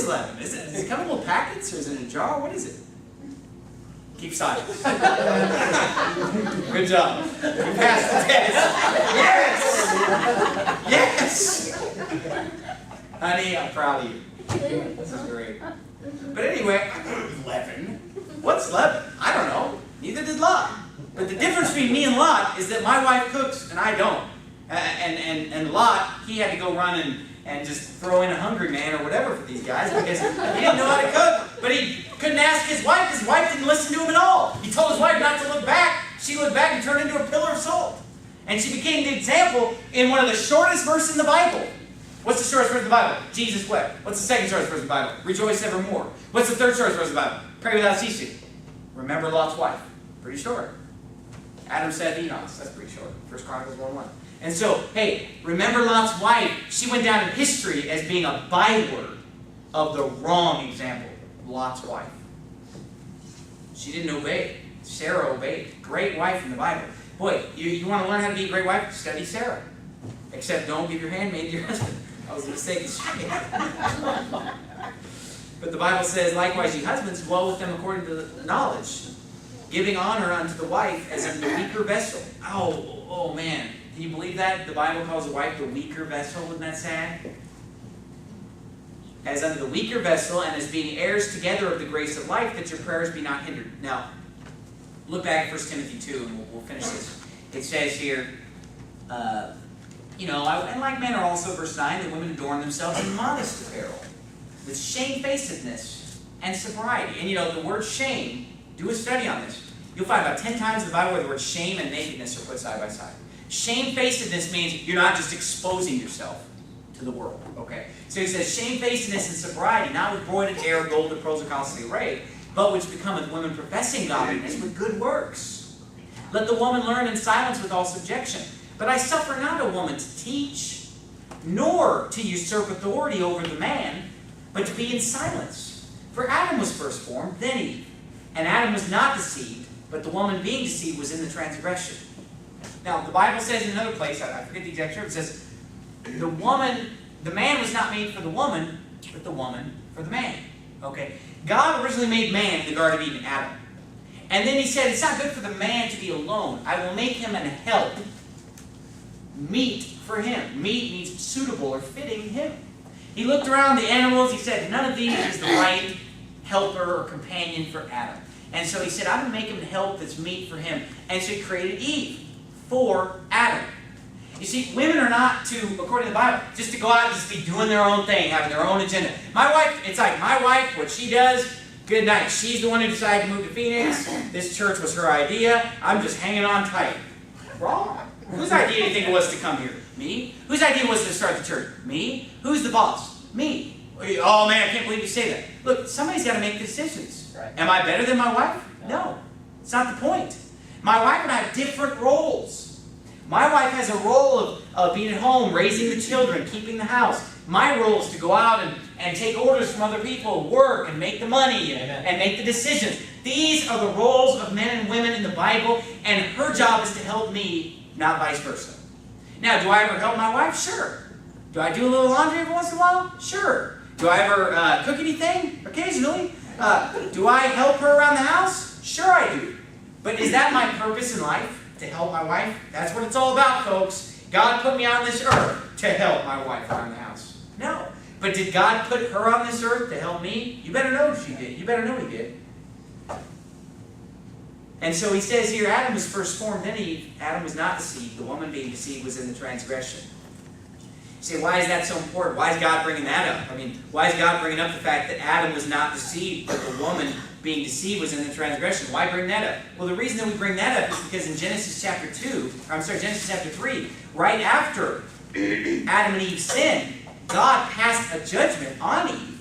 is leaven? Does it come in little packets or is it in a jar? What is it? Keep silent. Good job. You passed the test. Yes! Yes! Honey, I'm proud of you. This is great. But anyway, leaven. What's leaven? I don't know. Neither did Lot. But the difference between me and Lot is that my wife cooks and I don't. And Lot, he had to go run and just throw in a hungry man or whatever for these guys because he didn't know how to cook. But he couldn't ask his wife. His wife didn't listen to him at all. He told his wife not to look back. She looked back and turned into a pillar of salt. And she became the example in one of the shortest verses in the Bible. What's the shortest verse in the Bible? Jesus wept. What's the second shortest verse in the Bible? Rejoice evermore. What's the third shortest verse in the Bible? Pray without ceasing. Remember Lot's wife. Pretty short. Adam said Enos. That's pretty short. 1 Chronicles 1:1. And so, hey, remember Lot's wife. She went down in history as being a byword of the wrong example. Lot's wife. She didn't obey. Sarah obeyed. Great wife in the Bible. Boy, you want to learn how to be a great wife? Study Sarah. Except don't give your handmaid to your husband. That was a mistake. But the Bible says, likewise, ye husbands, dwell with them according to the knowledge, giving honor unto the wife as unto the weaker vessel. Oh man. Can you believe that? The Bible calls a wife the weaker vessel. Isn't that sad? As unto the weaker vessel, and as being heirs together of the grace of life, that your prayers be not hindered. Now, look back at 1 Timothy 2, and we'll finish this. It says here, and like men are also, verse 9, that women adorn themselves in modest apparel, with shamefacedness and sobriety. And the word shame, do a study on this. You'll find about 10 times in the Bible where the word shame and nakedness are put side by side. Shamefacedness means you're not just exposing yourself to the world. Okay? So he says, shamefacedness and sobriety, not with broided hair, gold, and pearls of costly array, but which becometh women professing godliness with good works. Let the woman learn in silence with all subjection. But I suffer not a woman to teach, nor to usurp authority over the man, but to be in silence. For Adam was first formed, then Eve. And Adam was not deceived, but the woman being deceived was in the transgression. Now, the Bible says in another place, I forget the exact scripture, it says, the man was not made for the woman, but the woman for the man. Okay? God originally made man in the Garden of Eden, Adam. And then he said, it's not good for the man to be alone. I will make him an help, meet for him. Meet means suitable or fitting him. He looked around the animals, he said, none of these is the right helper or companion for Adam. And so he said, I'm going to make him a help that's meet for him. And so he created Eve for Adam. You see, women are not to, according to the Bible, just to go out and just be doing their own thing, having their own agenda. My wife, it's like my wife, what she does, good night. She's the one who decided to move to Phoenix. This church was her idea. I'm just hanging on tight. Wrong. Whose idea do you think it was to come here? Me. Whose idea was to start the church? Me. Who's the boss? Me. Oh man, I can't believe you say that. Look, somebody's got to make decisions. Right. Am I better than my wife? No. It's not the point. My wife and I have different roles. My wife has a role of being at home, raising the children, keeping the house. My role is to go out and take orders from other people, work and make the money and make the decisions. These are the roles of men and women in the Bible, and her job is to help me, not vice versa. Now, do I ever help my wife? Sure. Do I do a little laundry every once in a while? Sure. Do I ever cook anything? Occasionally. Do I help her around the house? Sure I do. But is that my purpose in life? To help my wife? That's what it's all about, folks. God put me on this earth to help my wife around the house. No. But did God put her on this earth to help me? You better know she did. You better know He did. And so he says here, Adam was first formed, then Eve. Adam was not deceived. The woman being deceived was in the transgression. You say, why is that so important? Why is God bringing that up? I mean, why is God bringing up the fact that Adam was not deceived, but the woman being deceived was in the transgression? Why bring that up? Well, the reason that we bring that up is because in Genesis chapter 3, right after Adam and Eve sinned, God passed a judgment on Eve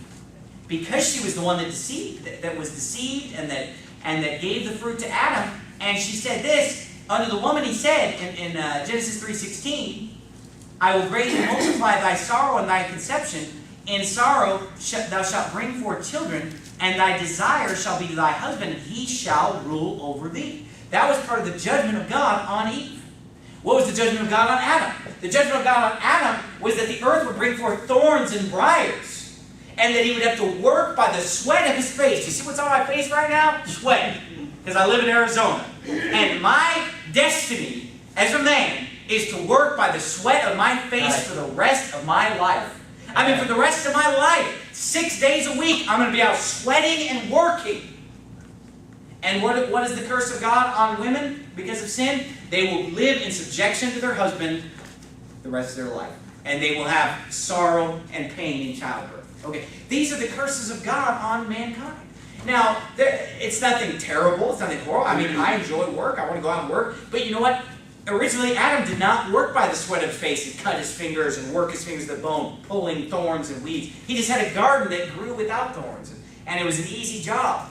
because she was the one that deceived, that was deceived and that gave the fruit to Adam. And she said this, unto the woman he said in Genesis 3:16, I will greatly multiply thy sorrow and thy conception. In sorrow thou shalt bring forth children, and thy desire shall be to thy husband, and he shall rule over thee. That was part of the judgment of God on Eve. What was the judgment of God on Adam? The judgment of God on Adam was that the earth would bring forth thorns and briars. and that he would have to work by the sweat of his face. You see what's on my face right now? Sweat. Because I live in Arizona. And my destiny as a man is to work by the sweat of my face for the rest of my life. I mean, for the rest of my life, 6 days a week, I'm going to be out sweating and working. And what is the curse of God on women because of sin? They will live in subjection to their husband the rest of their life. And they will have sorrow and pain in childbirth. Okay, these are the curses of God on mankind. Now, it's nothing terrible. It's nothing horrible. I mean, I enjoy work. I want to go out and work. But you know what? Originally, Adam did not work by the sweat of his face and cut his fingers and work his fingers to the bone, pulling thorns and weeds. He just had a garden that grew without thorns. And it was an easy job.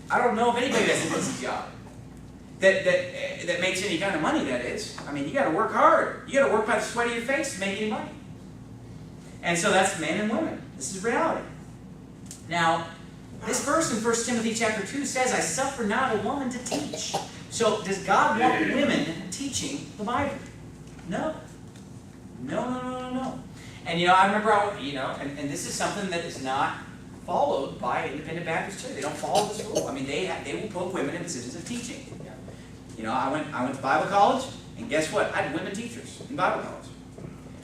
I don't know if anybody has an easy job that makes any kind of money, that is. I mean, you got to work hard. You got to work by the sweat of your face to make any money. And so that's men and women. This is reality. Now, this verse in 1 Timothy chapter 2 says, I suffer not a woman to teach. So, does God want women teaching the Bible? No. No. And I remember, and this is something that is not followed by Independent Baptist Church. They don't follow this rule. I mean, they will put women in positions of teaching. I went to Bible college, and guess what? I had women teachers in Bible college.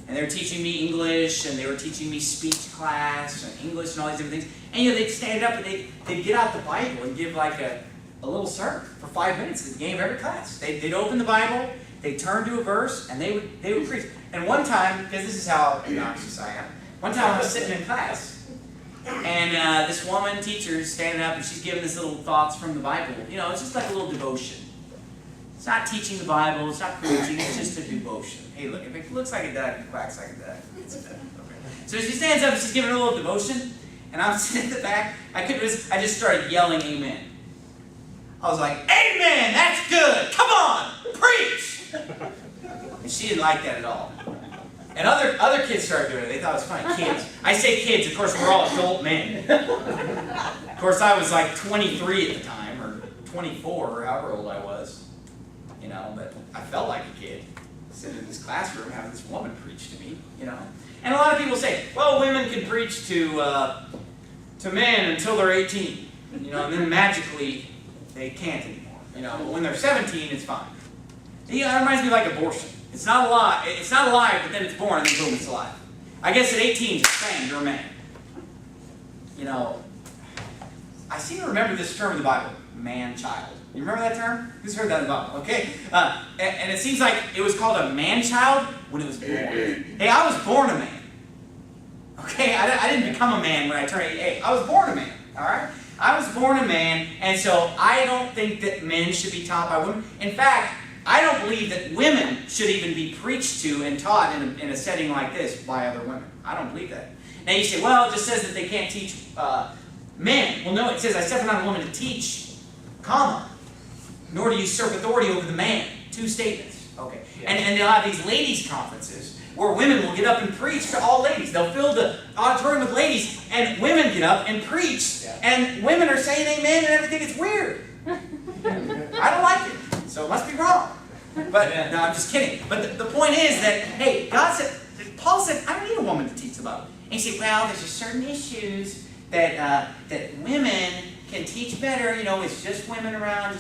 And they were teaching me English, and they were teaching me speech class, and English, and all these different things. And they'd stand up, and they'd get out the Bible and give like a little sermon for 5 minutes at the beginning of every class. They'd open the Bible, they'd turn to a verse, and they would preach. And one time, because this is how obnoxious I am, one time I was sitting in class, and this woman teacher is standing up, and she's giving this little thoughts from the Bible. It's just like a little devotion. It's not teaching the Bible, it's not preaching, it's just a devotion. Hey, look, if it looks like a duck, it quacks like a duck. It's a duck. Okay. So she stands up and she's giving a little devotion, and I'm sitting in the back. I just started yelling amen. I was like, amen, that's good, come on, preach! And she didn't like that at all. And other kids started doing it. They thought it was funny. Kids. I say kids, of course, we're all adult men. Of course, I was like 23 at the time, or 24, or however old I was. But I felt like a kid sitting in this classroom having this woman preach to me, And a lot of people say, well, women can preach to men until they're 18, and then magically they can't anymore. But when they're 17, it's fine. It reminds me of like abortion. It's not alive. It's not alive, but then it's born, and then boom, it's alive. I guess at 18, just bang, you're a man. I seem to remember this term in the Bible, man-child. You remember that term? Who's heard that in the Bible? Okay. And it seems like it was called a man-child when it was born. Hey, I was born a man. Okay? I didn't become a man when I turned 8. I was born a man. All right? I was born a man, and so I don't think that men should be taught by women. In fact, I don't believe that women should even be preached to and taught in a setting like this by other women. I don't believe that. Now you say, well, it just says that they can't teach men. Well, no, it says, I suffer not a woman to teach, nor to usurp authority over the man. 2 statements. Okay. Yeah. And they'll have these ladies' conferences where women will get up and preach to all ladies. They'll fill the auditorium with ladies, and women get up and preach, and women are saying amen and everything. It's weird. I don't like it, so it must be wrong. But no, I'm just kidding. But the point is that, hey, Paul said, I don't need a woman to teach the Bible. And you say, well, there's just certain issues that women can teach better. It's just women around.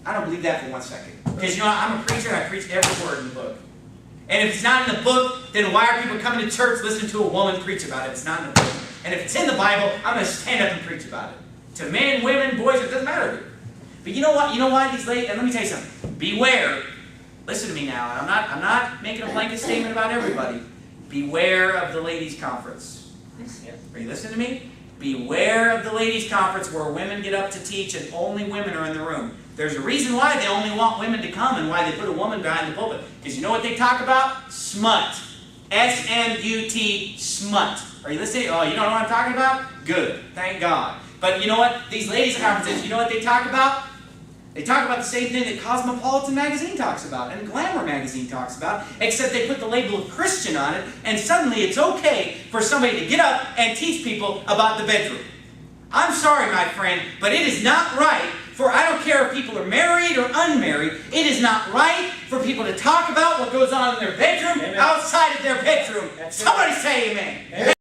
I don't believe that for 1 second. Because, I'm a preacher and I preach every word in the book. And if it's not in the book, then why are people coming to church listening to a woman preach about it? It's not in the book. And if it's in the Bible, I'm going to stand up and preach about it. To men, women, boys, it doesn't matter who. But you know what? You know why these ladies, and let me tell you something. Beware. Listen to me now. And I'm not making a blanket statement about everybody. Beware of the ladies' conference. Are you listening to me? Beware of the ladies' conference where women get up to teach and only women are in the room. There's a reason why they only want women to come and why they put a woman behind the pulpit. Because you know what they talk about? Smut. S-M-U-T, smut. Are you listening? Oh, you don't know what I'm talking about? Good. Thank God. But you know what? These ladies' conferences, you know what they talk about? They talk about the same thing that Cosmopolitan magazine talks about and Glamour magazine talks about, except they put the label of Christian on it, and suddenly it's okay for somebody to get up and teach people about the bedroom. I'm sorry, my friend, but it is not right for, I don't care if people are married or unmarried, it is not right for people to talk about what goes on in their bedroom, outside of their bedroom. Somebody say amen. Amen.